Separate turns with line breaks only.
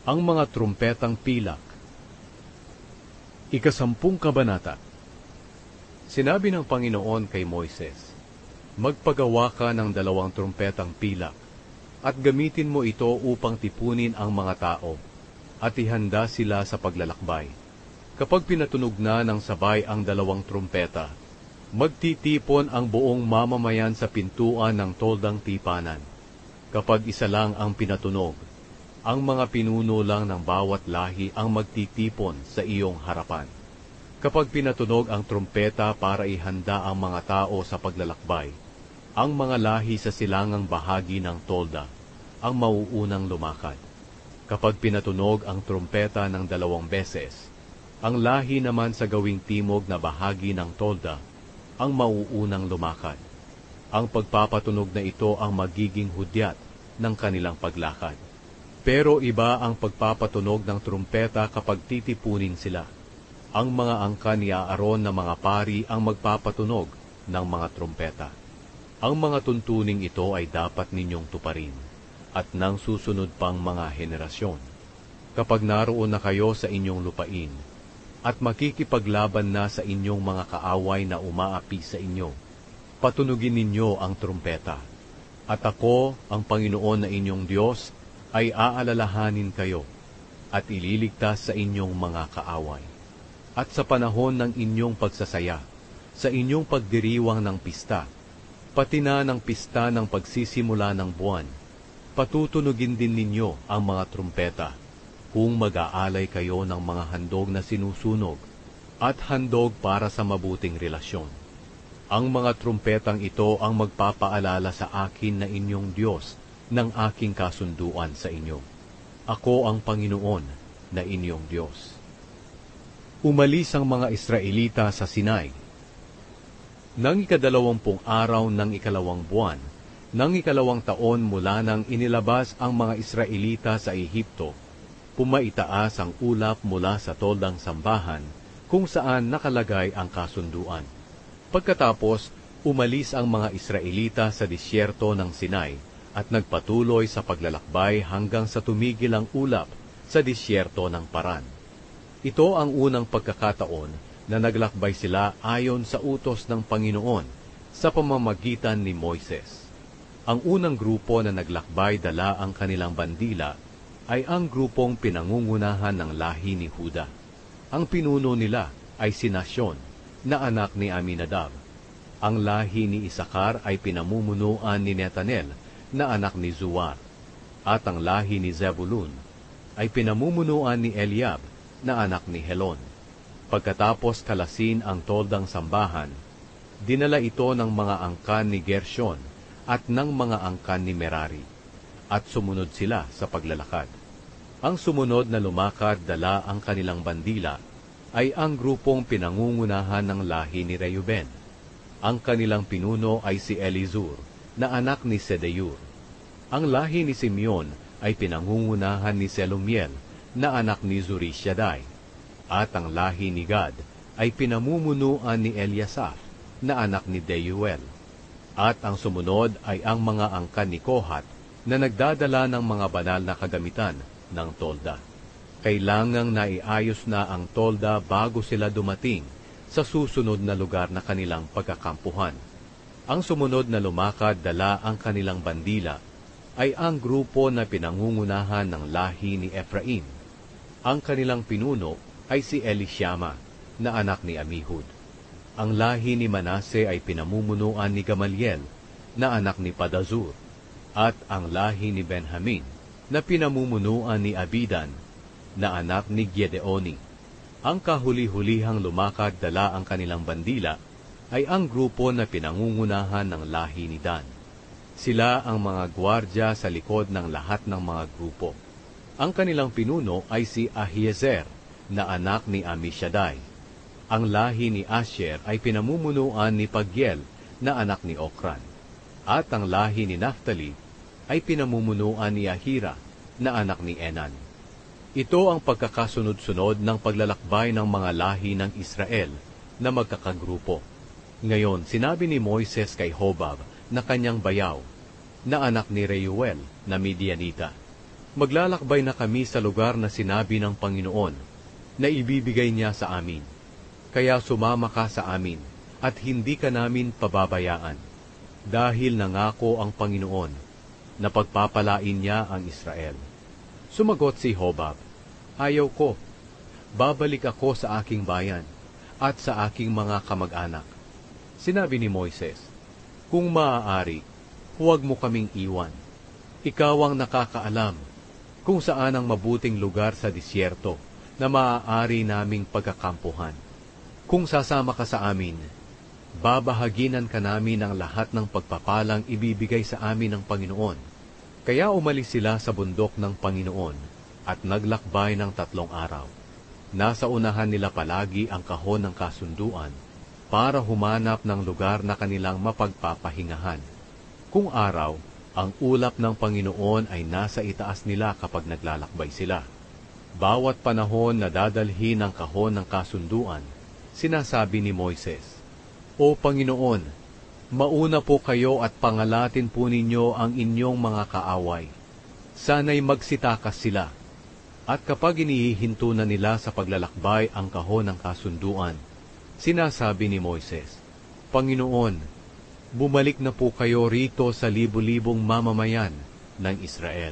Ang mga trumpetang pilak. Ikasampung kabanata. Sinabi ng Panginoon kay Moises, magpagawa ka ng 2 trumpetang pilak, at gamitin mo ito upang tipunin ang mga tao, at ihanda sila sa paglalakbay. Kapag pinatunog na ng sabay ang 2 trumpeta, magtitipon ang buong mamamayan sa pintuan ng toldang tipanan. Kapag isa lang ang pinatunog, ang mga pinuno lang ng bawat lahi ang magtitipon sa iyong harapan. Kapag pinatunog ang trumpeta para ihanda ang mga tao sa paglalakbay, ang mga lahi sa silangang bahagi ng tolda ang mauunang lumakad. Kapag pinatunog ang trumpeta ng 2 beses, ang lahi naman sa gawing timog na bahagi ng tolda ang mauunang lumakad. Ang pagpapatunog na ito ang magiging hudyat ng kanilang paglakad. Pero iba ang pagpapatunog ng trumpeta kapag titipunin sila. Ang mga angkan ni Aaron na mga pari ang magpapatunog ng mga trumpeta. Ang mga tuntuning ito ay dapat ninyong tuparin, at ng susunod pang mga henerasyon. Kapag naroon na kayo sa inyong lupain, at makikipaglaban na sa inyong mga kaaway na umaapi sa inyo, patunugin ninyo ang trumpeta. At ako, ang Panginoon na inyong Diyos, ay aalalahanin kayo, at ililigtas sa inyong mga kaaway. At sa panahon ng inyong pagsasaya, sa inyong pagdiriwang ng pista, pati na ng pista ng pagsisimula ng buwan, patutunugin din ninyo ang mga trumpeta, kung mag-aalay kayo ng mga handog na sinusunog, at handog para sa mabuting relasyon. Ang mga trumpetang ito ang magpapaalala sa akin na inyong Diyos ng aking kasunduan sa inyo. Ako ang Panginoon na inyong Diyos. Umalis ang mga Israelita sa Sinai. Nang 20 araw ng 2 buwan, ng 2 taon mula nang inilabas ang mga Israelita sa Ehipto, pumaitaas ang ulap mula sa toldang sambahan kung saan nakalagay ang kasunduan. Pagkatapos, umalis ang mga Israelita sa disyerto ng Sinai at nagpatuloy sa paglalakbay hanggang sa tumigil ang ulap sa disyerto ng Paran. Ito ang unang pagkakataon na naglakbay sila ayon sa utos ng Panginoon sa pamamagitan ni Moises. Ang unang grupo na naglakbay dala ang kanilang bandila ay ang grupong pinangungunahan ng lahi ni Huda. Ang pinuno nila ay si Nasyon, na anak ni Aminadab. Ang lahi ni Isakar ay pinamumunuan ni Netanel, na anak ni Zuar. At ang lahi ni Zebulun ay pinamumunuan ni Eliab, na anak ni Helon. Pagkatapos kalasin ang toldang sambahan, dinala ito ng mga angkan ni Gershon at ng mga angkan ni Merari, at sumunod sila sa paglalakad. Ang sumunod na lumakad dala ang kanilang bandila ay ang grupong pinangungunahan ng lahi ni Reuben. Ang kanilang pinuno ay si Elizur, na anak ni Sedeur. Ang lahi ni Simeon ay pinangungunahan ni Selumiel, na anak ni Zurishaddai. At ang lahi ni Gad ay pinamumunuan ni Eliasaph, na anak ni Deuel. At ang sumunod ay ang mga angkan ni Kohat na nagdadala ng mga banal na kagamitan ng tolda. Kailangang naiayos na ang tolda bago sila dumating sa susunod na lugar na kanilang pagkakampuhan. Ang sumunod na lumakad dala ang kanilang bandila ay ang grupo na pinangungunahan ng lahi ni Ephraim. Ang kanilang pinuno ay si Elishama, na anak ni Amihud. Ang lahi ni Manase ay pinamumunuan ni Gamaliel, na anak ni Padazur. At ang lahi ni Benjamin, na pinamumunuan ni Abidan, na anak ni Gedeoni. Ang kahuli-hulihang lumakad dala ang kanilang bandila ay ang grupo na pinangungunahan ng lahi ni Dan. Sila ang mga gwardya sa likod ng lahat ng mga grupo. Ang kanilang pinuno ay si Ahiezer, na anak ni Ammishaddai. Ang lahi ni Asher ay pinamumunuan ni Pagiel, na anak ni Okran. At ang lahi ni Naphtali ay pinamumunuan ni Ahira, na anak ni Enan. Ito ang pagkakasunod-sunod ng paglalakbay ng mga lahi ng Israel na magkakagrupo. Ngayon, sinabi ni Moises kay Hobab na kanyang bayaw, na anak ni Reuel na Midianita, Maglalakbay na kami sa lugar na sinabi ng Panginoon na ibibigay niya sa amin. Kaya sumama ka sa amin at hindi ka namin pababayaan. Dahil nangako ang Panginoon na pagpapalain niya ang Israel. Sumagot si Hobab, ayaw ko. Babalik ako sa aking bayan at sa aking mga kamag-anak. Sinabi ni Moises, kung maaari, huwag mo kaming iwan. Ikaw ang nakakaalam kung saan ang mabuting lugar sa disyerto na maaari naming pagkakampuhan. Kung sasama ka sa amin, babahaginan ka namin ang lahat ng pagpapalang ibibigay sa amin ng Panginoon. Kaya umalis sila sa bundok ng Panginoon at naglakbay ng 3 araw. Nasa unahan nila palagi ang kahon ng kasunduan para humanap ng lugar na kanilang mapagpapahingahan. Kung araw, ang ulap ng Panginoon ay nasa itaas nila kapag naglalakbay sila. Bawat panahon na dadalhin ang kahon ng kasunduan, sinasabi ni Moises, O Panginoon, mauna po kayo at pangalatin po ninyo ang inyong mga kaaway. Sana'y magsitakas sila. At kapag inihihinto na nila sa paglalakbay ang kahon ng kasunduan, sinasabi ni Moises, Panginoon, bumalik na po kayo rito sa libu-libong mamamayan ng Israel.